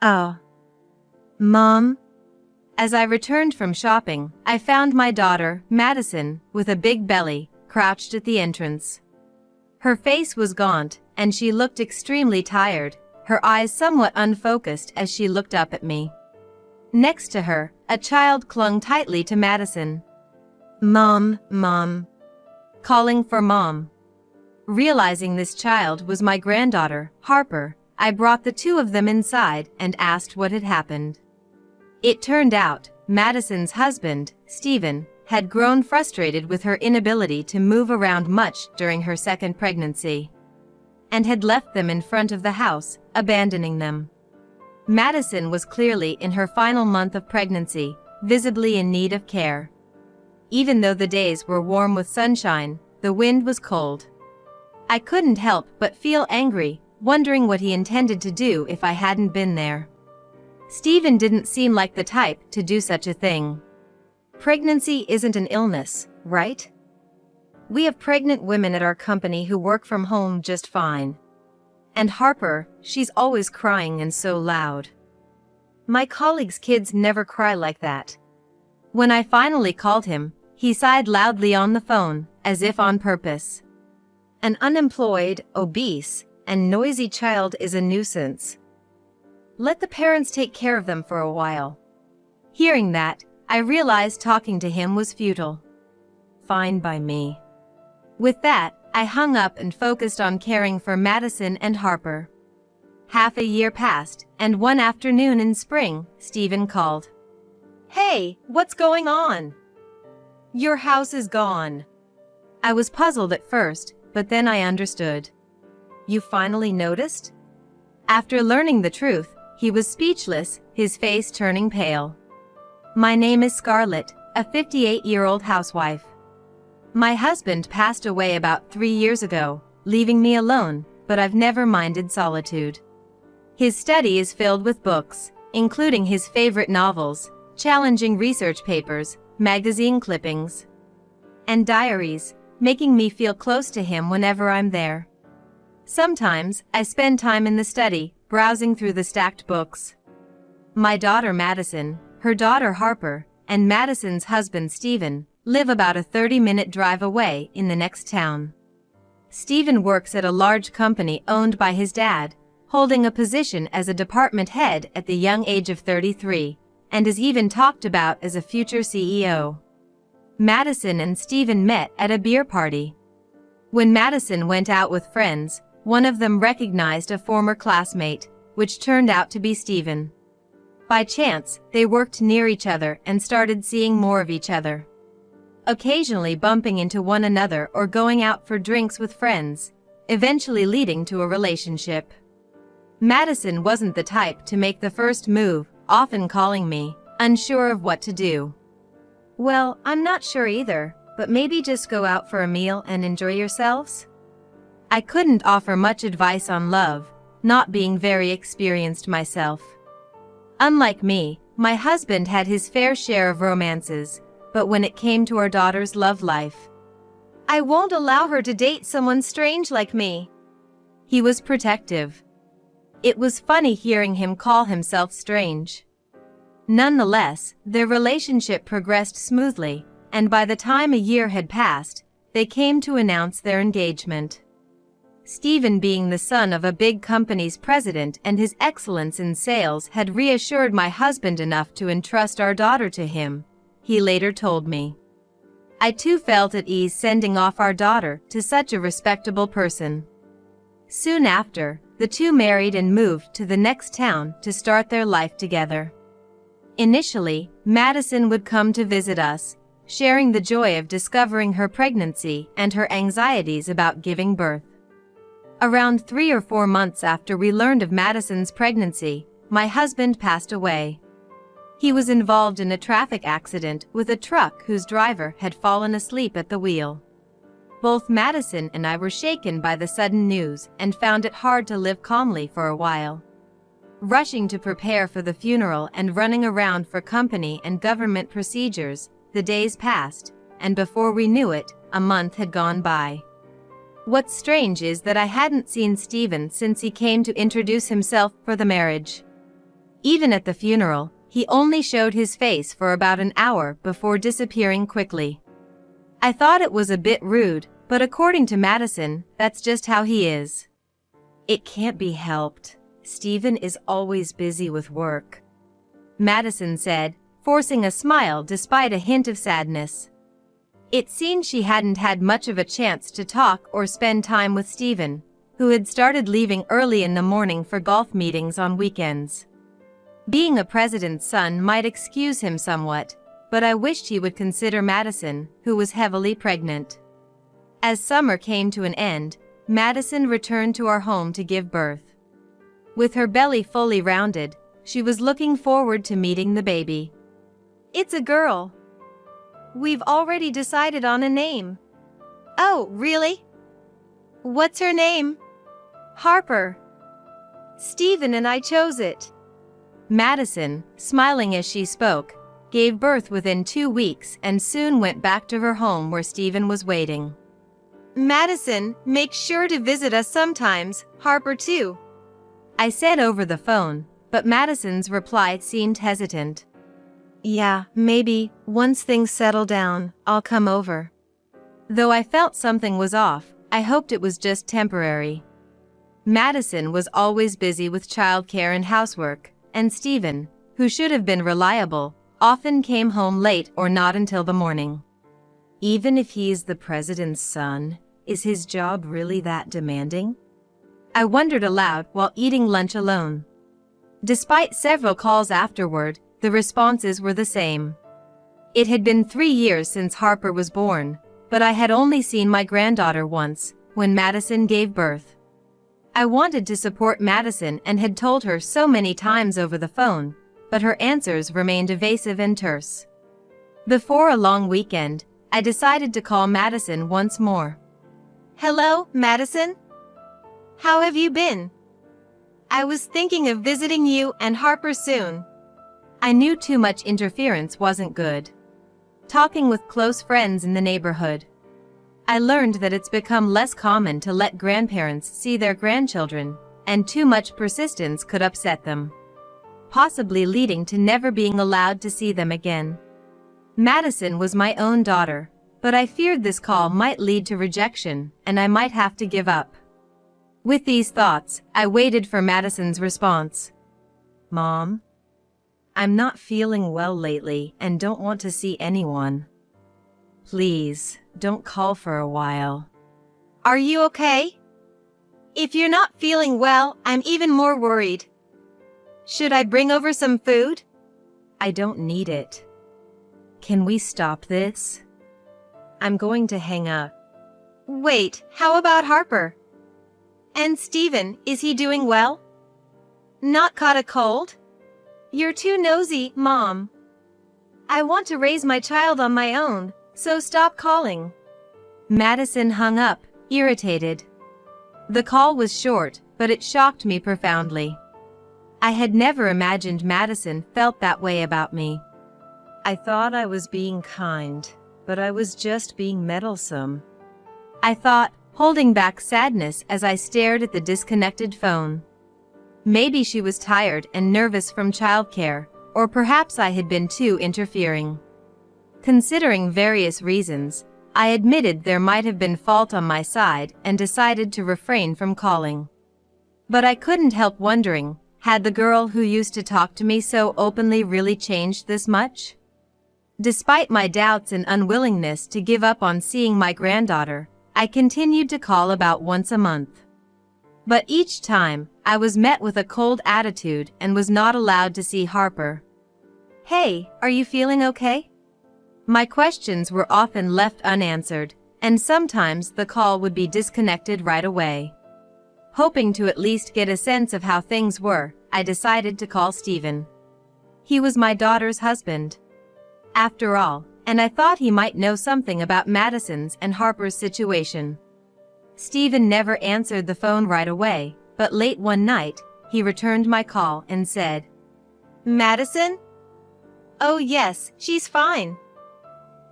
Oh, Mom? As I returned from shopping, I found my daughter, Madison, with a big belly, crouched at the entrance. Her face was gaunt, and she looked extremely tired, her eyes somewhat unfocused as she looked up at me. Next to her, a child clung tightly to Madison. Mom, Mom. Calling for Mom. Realizing this child was my granddaughter, Harper, I brought the two of them inside and asked what had happened. It turned out, Madison's husband, Stephen, had grown frustrated with her inability to move around much during her second pregnancy, and had left them in front of the house, abandoning them. Madison was clearly in her final month of pregnancy, visibly in need of care. Even though the days were warm with sunshine, the wind was cold. I couldn't help but feel angry, wondering what he intended to do if I hadn't been there. Stephen didn't seem like the type to do such a thing. Pregnancy isn't an illness, right? We have pregnant women at our company who work from home just fine. And Harper, she's always crying and so loud. My colleagues' kids never cry like that. When I finally called him, he sighed loudly on the phone, as if on purpose. An unemployed, obese, and noisy child is a nuisance. Let the parents take care of them for a while. Hearing that, I realized talking to him was futile. Fine by me. With that, I hung up and focused on caring for Madison and Harper. Half a year passed, and one afternoon in spring, Stephen called. Hey, what's going on? Your house is gone. I was puzzled at first, but then I understood. You finally noticed? After learning the truth, he was speechless, his face turning pale. My name is Scarlett, a 58-year-old housewife. My husband passed away about 3 years ago, leaving me alone, but I've never minded solitude. His study is filled with books, including his favorite novels, challenging research papers, magazine clippings, and diaries, making me feel close to him whenever I'm there. Sometimes, I spend time in the study, browsing through the stacked books. My daughter Madison, her daughter Harper, and Madison's husband Stephen, live about a 30-minute drive away in the next town. Stephen works at a large company owned by his dad, holding a position as a department head at the young age of 33, and is even talked about as a future CEO. Madison and Stephen met at a beer party. When Madison went out with friends, one of them recognized a former classmate, which turned out to be Stephen. By chance, they worked near each other and started seeing more of each other, occasionally bumping into one another or going out for drinks with friends, eventually leading to a relationship. Madison wasn't the type to make the first move, often calling me, unsure of what to do. Well, I'm not sure either, but maybe just go out for a meal and enjoy yourselves? I couldn't offer much advice on love, not being very experienced myself. Unlike me, my husband had his fair share of romances, but when it came to our daughter's love life, I won't allow her to date someone strange like me. He was protective. It was funny hearing him call himself strange. Nonetheless, their relationship progressed smoothly, and by the time a year had passed, they came to announce their engagement. Stephen, being the son of a big company's president, and his excellence in sales had reassured my husband enough to entrust our daughter to him, he later told me. I too felt at ease sending off our daughter to such a respectable person. Soon after, the two married and moved to the next town to start their life together. Initially, Madison would come to visit us, sharing the joy of discovering her pregnancy and her anxieties about giving birth. Around 3 or 4 months after we learned of Madison's pregnancy, my husband passed away. He was involved in a traffic accident with a truck whose driver had fallen asleep at the wheel. Both Madison and I were shaken by the sudden news and found it hard to live calmly for a while. Rushing to prepare for the funeral and running around for company and government procedures, the days passed, and before we knew it, a month had gone by. What's strange is that I hadn't seen Stephen since he came to introduce himself for the marriage. Even at the funeral, he only showed his face for about an hour before disappearing quickly. I thought it was a bit rude, but according to Madison, that's just how he is. It can't be helped. Stephen is always busy with work, Madison said, forcing a smile despite a hint of sadness. It seemed she hadn't had much of a chance to talk or spend time with Stephen, who had started leaving early in the morning for golf meetings on weekends. Being a president's son might excuse him somewhat, but I wished he would consider Madison, who was heavily pregnant. As summer came to an end, Madison returned to our home to give birth. With her belly fully rounded, she was looking forward to meeting the baby. It's a girl. We've already decided on a name. Oh, really? What's her name? Harper. Stephen and I chose it. Madison, smiling as she spoke, gave birth within 2 weeks and soon went back to her home where Stephen was waiting. Madison, make sure to visit us sometimes, Harper too, I said over the phone, but Madison's reply seemed hesitant. Yeah, maybe, once things settle down, I'll come over. Though I felt something was off, I hoped it was just temporary. Madison was always busy with childcare and housework, and Stephen, who should have been reliable, often came home late or not until the morning. Even if he's the president's son, is his job really that demanding? I wondered aloud while eating lunch alone. Despite several calls afterward, the responses were the same. It had been 3 years since Harper was born, but I had only seen my granddaughter once, when Madison gave birth. I wanted to support Madison and had told her so many times over the phone, but her answers remained evasive and terse. Before a long weekend, I decided to call Madison once more. Hello, Madison? How have you been? I was thinking of visiting you and Harper soon. I knew too much interference wasn't good. Talking with close friends in the neighborhood, I learned that it's become less common to let grandparents see their grandchildren, and too much persistence could upset them, possibly leading to never being allowed to see them again. Madison was my own daughter, but I feared this call might lead to rejection, and I might have to give up. With these thoughts, I waited for Madison's response. Mom? I'm not feeling well lately and don't want to see anyone. Please, don't call for a while. Are you okay? If you're not feeling well, I'm even more worried. Should I bring over some food? I don't need it. Can we stop this? I'm going to hang up. Wait, how about Harper? And Stephen, is he doing well? Not caught a cold? You're too nosy, Mom. I want to raise my child on my own, so stop calling. Madison hung up, irritated. The call was short, but it shocked me profoundly. I had never imagined Madison felt that way about me. I thought I was being kind, but I was just being meddlesome, I thought, holding back sadness as I stared at the disconnected phone. Maybe she was tired and nervous from childcare, or perhaps I had been too interfering. Considering various reasons, I admitted there might have been fault on my side and decided to refrain from calling. But I couldn't help wondering, had the girl who used to talk to me so openly really changed this much? Despite my doubts and unwillingness to give up on seeing my granddaughter, I continued to call about once a month. But each time, I was met with a cold attitude and was not allowed to see Harper. Hey, are you feeling okay? My questions were often left unanswered, and sometimes the call would be disconnected right away. Hoping to at least get a sense of how things were, I decided to call Stephen. He was my daughter's husband, after all, and I thought he might know something about Madison's and Harper's situation. Stephen never answered the phone right away, but late one night, he returned my call and said, "Madison? Oh yes, she's fine.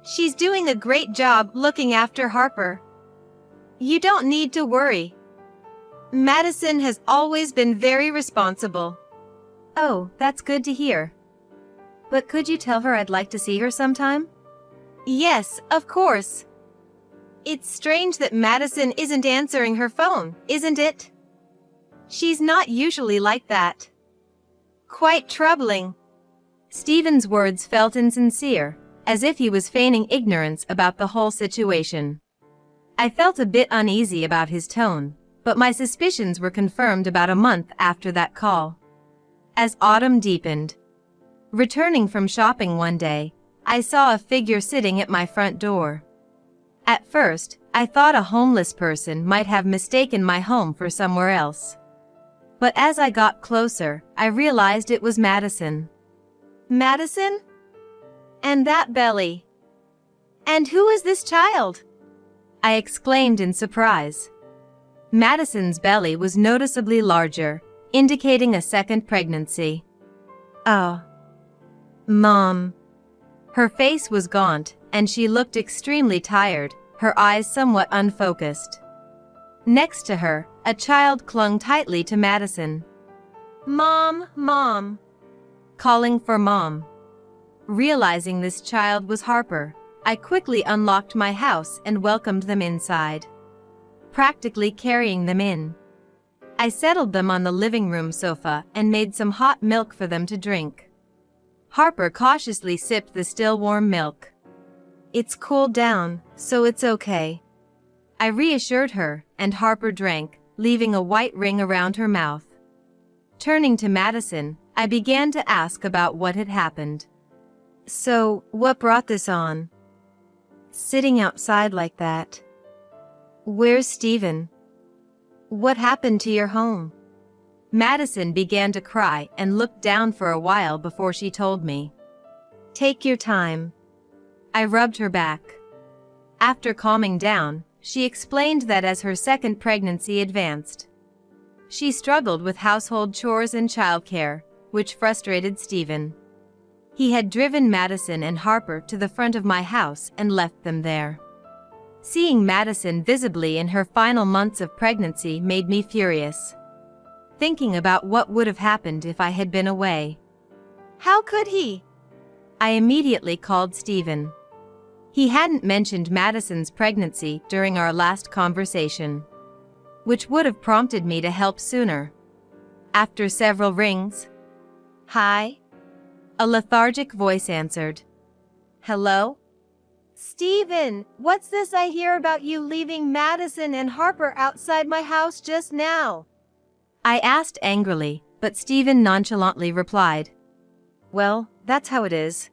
She's doing a great job looking after Harper. You don't need to worry. Madison has always been very responsible." Oh, that's good to hear. But could you tell her I'd like to see her sometime? Yes, of course. It's strange that Madison isn't answering her phone, isn't it? She's not usually like that. Quite troubling. Stephen's words felt insincere, as if he was feigning ignorance about the whole situation. I felt a bit uneasy about his tone, but my suspicions were confirmed about a month after that call. As autumn deepened, returning from shopping one day, I saw a figure sitting at my front door. At first, I thought a homeless person might have mistaken my home for somewhere else. But as I got closer, I realized it was Madison. Madison? And that belly. And who is this child? I exclaimed in surprise. Madison's belly was noticeably larger, indicating a second pregnancy. Oh. Mom. Her face was gaunt, and she looked extremely tired, her eyes somewhat unfocused. Next to her, a child clung tightly to Madison. Mom, Mom. Calling for Mom. Realizing this child was Harper, I quickly unlocked my house and welcomed them inside, practically carrying them in. I settled them on the living room sofa and made some hot milk for them to drink. Harper cautiously sipped the still warm milk. It's cooled down, so it's okay. I reassured her, and Harper drank, leaving a white ring around her mouth. Turning to Madison, I began to ask about what had happened. So, what brought this on? Sitting outside like that. Where's Stephen? What happened to your home? Madison began to cry and looked down for a while before she told me. Take your time. I rubbed her back. After calming down, she explained that as her second pregnancy advanced, she struggled with household chores and childcare, which frustrated Stephen. He had driven Madison and Harper to the front of my house and left them there. Seeing Madison visibly in her final months of pregnancy made me furious, thinking about what would have happened if I had been away. How could he? I immediately called Stephen. He hadn't mentioned Madison's pregnancy during our last conversation, which would have prompted me to help sooner. After several rings, "Hi?" a lethargic voice answered. "Hello? Stephen, what's this I hear about you leaving Madison and Harper outside my house just now?" I asked angrily, but Stephen nonchalantly replied, "Well, that's how it is.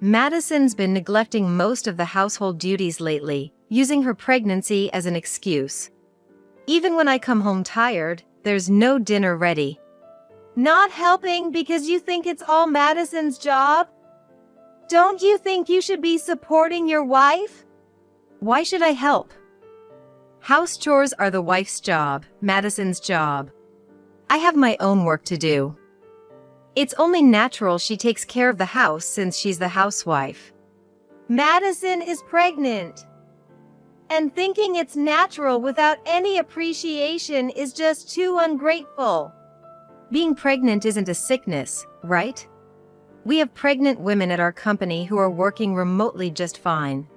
Madison's been neglecting most of the household duties lately, using her pregnancy as an excuse. Even when I come home tired, there's no dinner ready." Not helping because you think it's all Madison's job? Don't you think you should be supporting your wife? Why should I help? House chores are the wife's job, Madison's job. I have my own work to do. It's only natural she takes care of the house since she's the housewife. Madison is pregnant. And thinking it's natural without any appreciation is just too ungrateful. Being pregnant isn't a sickness, right? We have pregnant women at our company who are working remotely just fine.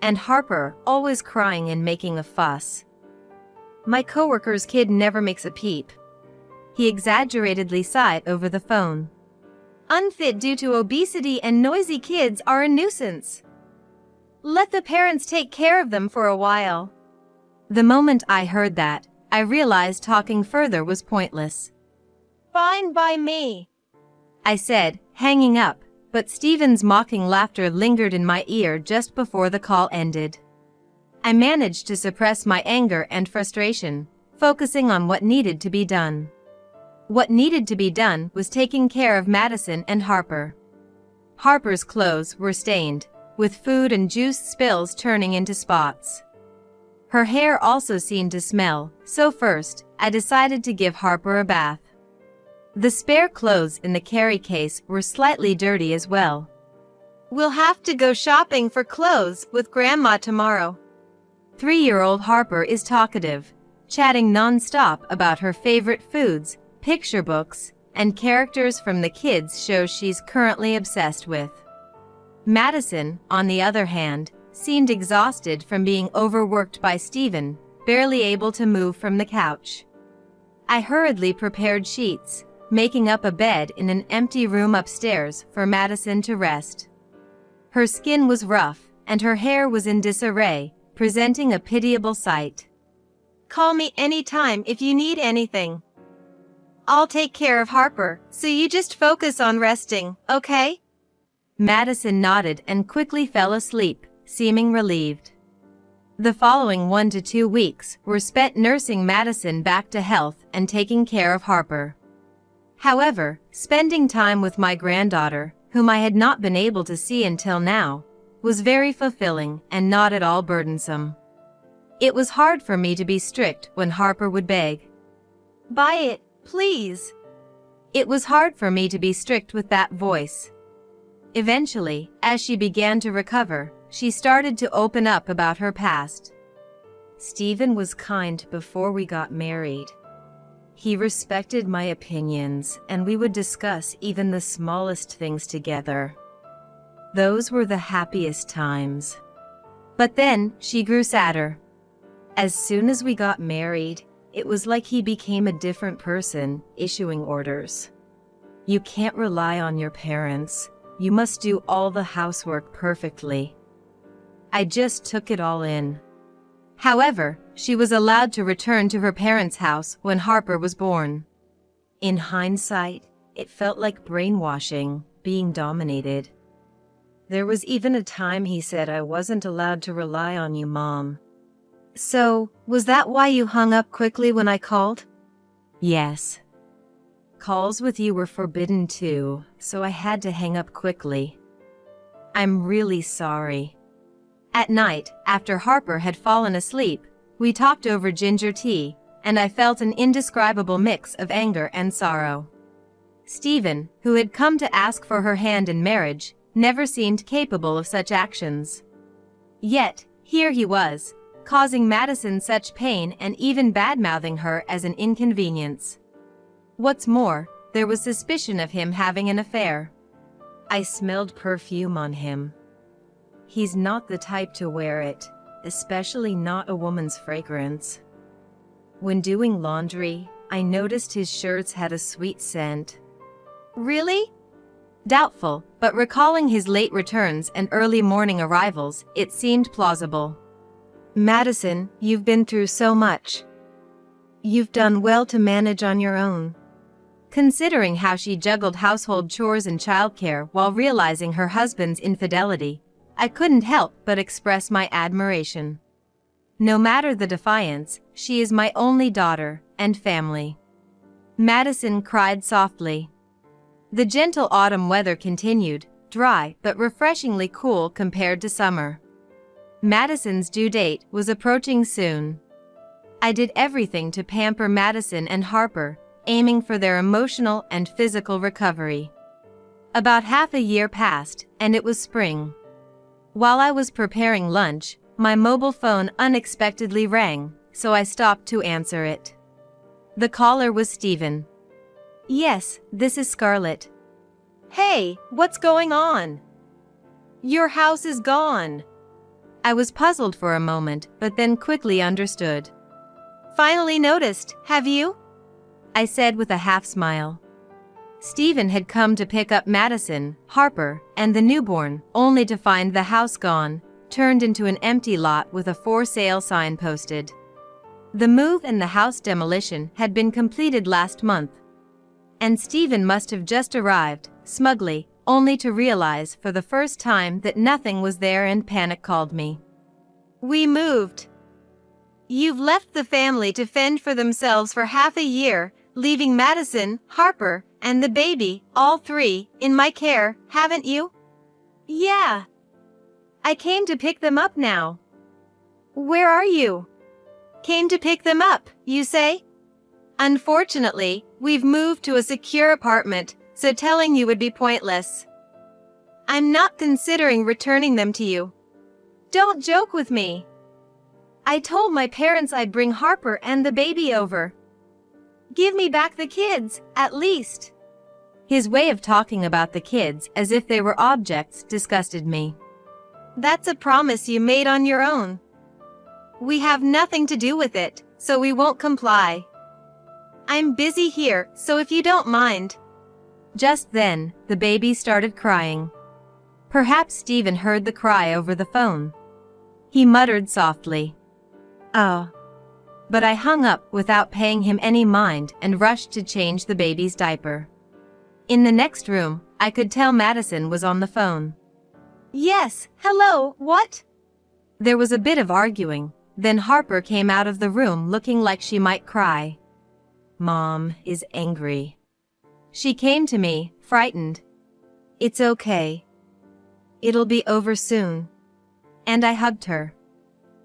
And Harper, always crying and making a fuss. My coworker's kid never makes a peep. He exaggeratedly sighed over the phone. Unfit due to obesity and noisy kids are a nuisance. Let the parents take care of them for a while. The moment I heard that, I realized talking further was pointless. Fine by me, I said, hanging up, but Stephen's mocking laughter lingered in my ear just before the call ended. I managed to suppress my anger and frustration, focusing on what needed to be done. What needed to be done was taking care of Madison and Harper. Harper's clothes were stained, with food and juice spills turning into spots. Her hair also seemed to smell, so first, I decided to give Harper a bath. The spare clothes in the carry case were slightly dirty as well. We'll have to go shopping for clothes with Grandma tomorrow. 3-year-old Harper is talkative, chatting non-stop about her favorite foods, picture books, and characters from the kids' shows she's currently obsessed with. Madison, on the other hand, seemed exhausted from being overworked by Stephen, barely able to move from the couch. I hurriedly prepared sheets, making up a bed in an empty room upstairs for Madison to rest. Her skin was rough, and her hair was in disarray, presenting a pitiable sight. "Call me anytime if you need anything. I'll take care of Harper, so you just focus on resting, okay?" Madison nodded and quickly fell asleep, seeming relieved. The following 1 to 2 weeks were spent nursing Madison back to health and taking care of Harper. However, spending time with my granddaughter, whom I had not been able to see until now, was very fulfilling and not at all burdensome. It was hard for me to be strict when Harper would beg, "Buy it, please." It was hard for me to be strict with that voice. Eventually, as she began to recover, she started to open up about her past. "Stephen was kind before we got married. He respected my opinions, and we would discuss even the smallest things together. Those were the happiest times." But then, she grew sadder. "As soon as we got married, it was like he became a different person, issuing orders. You can't rely on your parents. You must do all the housework perfectly." I just took it all in. However, she was allowed to return to her parents' house when Harper was born. In hindsight, it felt like brainwashing, being dominated. There was even a time he said I wasn't allowed to rely on you, Mom. "So, was that why you hung up quickly when I called?" "Yes. Calls with you were forbidden too, so I had to hang up quickly. I'm really sorry." At night, after Harper had fallen asleep, we talked over ginger tea, and I felt an indescribable mix of anger and sorrow. Stephen, who had come to ask for her hand in marriage, never seemed capable of such actions. Yet, here he was, causing Madison such pain and even bad-mouthing her as an inconvenience. What's more, there was suspicion of him having an affair. I smelled perfume on him. He's not the type to wear it, especially not a woman's fragrance. When doing laundry, I noticed his shirts had a sweet scent. Really? Doubtful, but recalling his late returns and early morning arrivals, it seemed plausible. "Madison, you've been through so much. You've done well to manage on your own." Considering how she juggled household chores and childcare while realizing her husband's infidelity, I couldn't help but express my admiration. No matter the defiance, she is my only daughter and family. Madison cried softly. The gentle autumn weather continued, dry but refreshingly cool compared to summer. Madison's due date was approaching soon. I did everything to pamper Madison and Harper, aiming for their emotional and physical recovery. About half a year passed, and it was spring. While I was preparing lunch, my mobile phone unexpectedly rang, so I stopped to answer it. The caller was Stephen. "Yes, this is Scarlett." "Hey, what's going on? Your house is gone." I was puzzled for a moment, but then quickly understood. "Finally noticed, have you?" I said with a half smile. Stephen had come to pick up Madison, Harper, and the newborn, only to find the house gone, turned into an empty lot with a for sale sign posted. The move and the house demolition had been completed last month. And Stephen must have just arrived, smugly, only to realize for the first time that nothing was there, and panic called me. "We moved. You've left the family to fend for themselves for half a year, leaving Madison, Harper, and the baby, all three, in my care, haven't you?" "Yeah. I came to pick them up now." "Where are you?" "Came to pick them up, you say?" "Unfortunately, we've moved to a secure apartment, so telling you would be pointless. I'm not considering returning them to you." "Don't joke with me. I told my parents I'd bring Harper and the baby over. Give me back the kids, at least." His way of talking about the kids as if they were objects disgusted me. That's a promise you made on your own. We have nothing to do with it, so we won't comply. I'm busy here, so if you don't mind. Just then, the baby started crying. Perhaps Stephen heard the cry over the phone. He muttered softly, "Oh." But I hung up without paying him any mind and rushed to change the baby's diaper. In the next room, I could tell Madison was on the phone. "Yes, hello, what?" There was a bit of arguing, then Harper came out of the room looking like she might cry. "Mom is angry." She came to me, frightened. "It's okay. It'll be over soon." And I hugged her.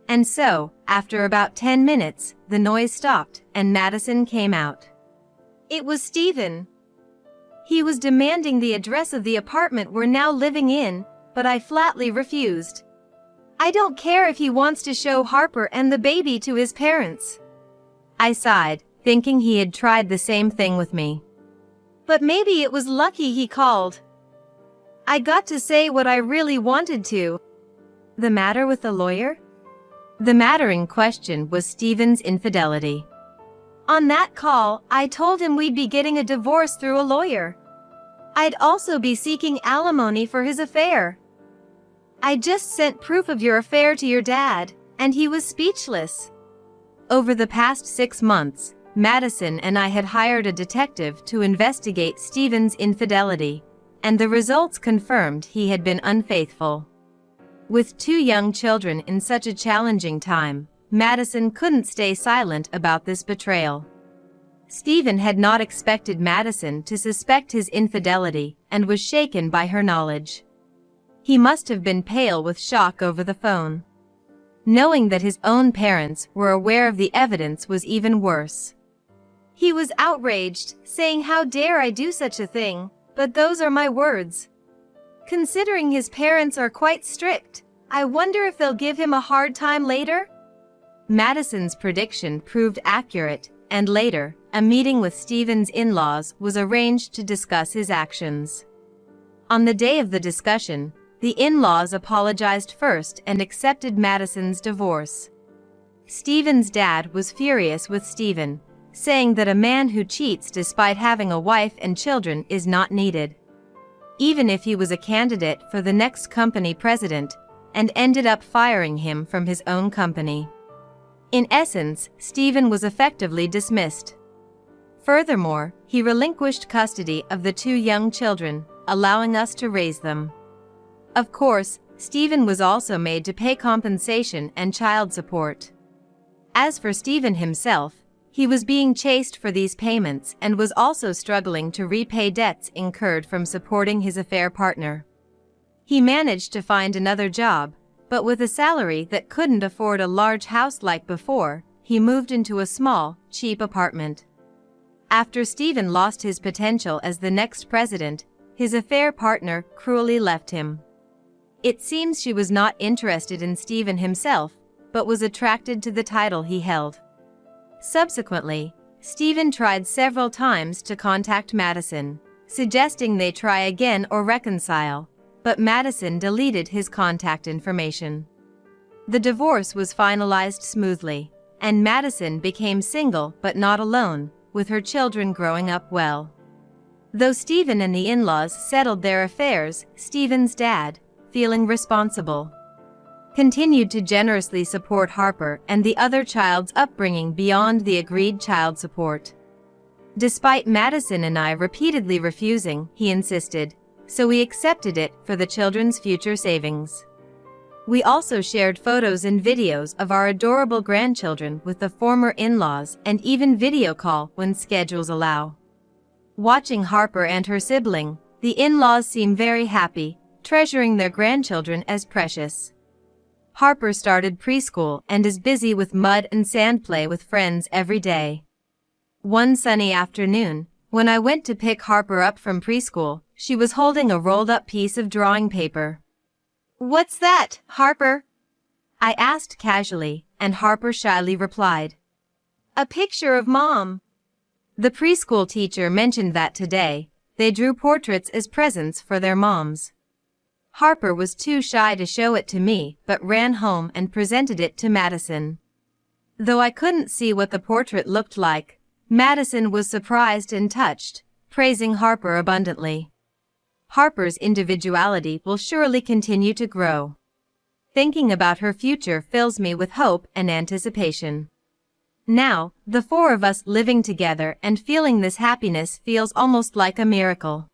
And so, after about 10 minutes, the noise stopped and Madison came out. It was Stephen. He was demanding the address of the apartment we're now living in, but I flatly refused. I don't care if he wants to show Harper and the baby to his parents. I sighed, thinking he had tried the same thing with me. But maybe it was lucky he called. I got to say what I really wanted to. The matter with the lawyer? The matter in question was Stephen's infidelity. On that call, I told him we'd be getting a divorce through a lawyer. I'd also be seeking alimony for his affair. I just sent proof of your affair to your dad, and he was speechless. Over the past 6 months, Madison and I had hired a detective to investigate Stephen's infidelity, and the results confirmed he had been unfaithful. With 2 young children in such a challenging time, Madison couldn't stay silent about this betrayal. Stephen had not expected Madison to suspect his infidelity and was shaken by her knowledge. He must have been pale with shock over the phone. Knowing that his own parents were aware of the evidence was even worse. He was outraged, saying, "How dare I do such a thing, but those are my words." Considering his parents are quite strict, I wonder if they'll give him a hard time later? Madison's prediction proved accurate, and later, a meeting with Stephen's in-laws was arranged to discuss his actions. On the day of the discussion, the in-laws apologized first and accepted Madison's divorce. Stephen's dad was furious with Stephen, saying that a man who cheats despite having a wife and children is not needed. Even if he was a candidate for the next company president, and ended up firing him from his own company. In essence, Stephen was effectively dismissed. Furthermore, he relinquished custody of the 2 young children, allowing us to raise them. Of course, Stephen was also made to pay compensation and child support. As for Stephen himself, he was being chased for these payments and was also struggling to repay debts incurred from supporting his affair partner. He managed to find another job, but with a salary that couldn't afford a large house like before, he moved into a small, cheap apartment. After Stephen lost his potential as the next president, his affair partner cruelly left him. It seems she was not interested in Stephen himself, but was attracted to the title he held. Subsequently, Stephen tried several times to contact Madison, suggesting they try again or reconcile, but Madison deleted his contact information. The divorce was finalized smoothly, and Madison became single but not alone, with her children growing up well. Though Stephen and the in-laws settled their affairs, Stephen's dad, feeling responsible, continued to generously support Harper and the other child's upbringing beyond the agreed child support. Despite Madison and I repeatedly refusing, he insisted, so we accepted it for the children's future savings. We also shared photos and videos of our adorable grandchildren with the former in-laws and even video call when schedules allow. Watching Harper and her sibling, the in-laws seem very happy, treasuring their grandchildren as precious. Harper started preschool and is busy with mud and sand play with friends every day. One sunny afternoon, when I went to pick Harper up from preschool, she was holding a rolled-up piece of drawing paper. "What's that, Harper?" I asked casually, and Harper shyly replied, "A picture of Mom." The preschool teacher mentioned that today, They drew portraits as presents for their moms. Harper was too shy to show it to me, but ran home and presented it to Madison. Though I couldn't see what the portrait looked like, Madison was surprised and touched, praising Harper abundantly. Harper's individuality will surely continue to grow. Thinking about her future fills me with hope and anticipation. Now, the four of us living together and feeling this happiness feels almost like a miracle.